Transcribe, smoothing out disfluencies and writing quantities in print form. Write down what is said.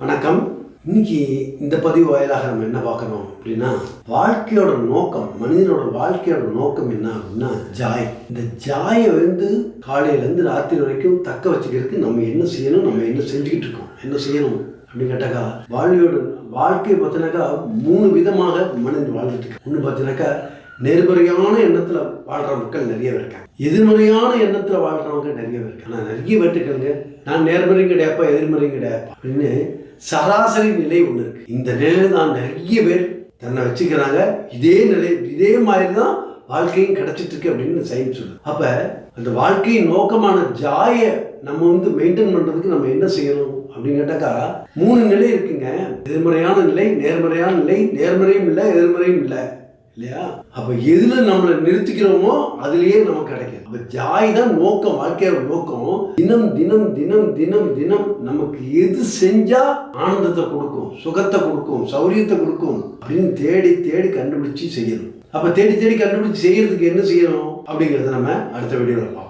வணக்கம். இன்னைக்கு இந்த பதிவு வாயிலாக நம்ம என்ன பார்க்கணும் அப்படின்னா, வாழ்க்கையோட நோக்கம், மனிதனோட வாழ்க்கையோட நோக்கம் என்ன அப்படின்னா ஜாய். இந்த ஜாயை காலையிலேருந்து ராத்திரி வரைக்கும் தக்க வச்சுக்கிறதுக்கு நம்ம என்ன செய்யணும், நம்ம என்ன செஞ்சுக்கிட்டு இருக்கோம், என்ன செய்யணும் அப்படின்னு கேட்டாக்கா, வாழ்க்கையை பார்த்தினாக்கா 3 விதமாக மனிதன் வாழ்ந்துட்டு இருக்கு. ஒன்று பார்த்தினாக்கா, நேர்மறையான எண்ணத்தில் வாழ்கிற மக்கள் நிறைய பேர் இருக்காங்க. எதிர்மறையான எண்ணத்தில் வாழ்கிறவங்க நிறைய பேர் இருக்காங்க. ஆனால் நிறைய பேர்ட்டுக்கங்க, நான் நேர்மறையும் கிடையாப்பா எதிர்மறையும் கிடையாப்பா அப்படின்னு சராசரி நிலை ஒன்று இருக்கு. இந்த நிலையில் தான் நிறைய பேர் தன்னை வச்சுக்கிறாங்க. இதே நிலை, இதே மாதிரி தான் வாழ்க்கையும் கிடைச்சிட்டு இருக்கு அப்படின்னு சயின்ஸ் சொல்லுது. அப்போ அந்த வாழ்க்கையின் நோக்கமான ஜாயை நம்ம மெயின்டைன் பண்ணுறதுக்கு நம்ம என்ன செய்யணும் அப்படின்னு கேட்டாக்கா, 3 நிலை இருக்குங்க. எதிர்மறையான நிலை, நேர்மறையான நிலை, நேர்மறையும் இல்லை எதிர்மறையும் இல்லை இல்லையா? அப்ப எதுல நம்மளை நிறுத்திக்கிறோமோ அதுலயே நமக்கு கிடைக்கும். அப்ப ஜாய் தான் நோக்கம், வாழ்க்கையோட நோக்கம். தினம் தினம் தினம் தினம் தினம் நமக்கு எது செஞ்சா ஆனந்தத்தை கொடுக்கும், சுகத்தை கொடுக்கும், சௌரியத்தை கொடுக்கும் அப்படின்னு தேடி தேடி கண்டுபிடிச்சு செய்யணும். அப்ப தேடி தேடி கண்டுபிடிச்சு செய்யறதுக்கு என்ன செய்யணும் அப்படிங்கறத நம்ம அடுத்த வீடியோல பார்ப்போம்.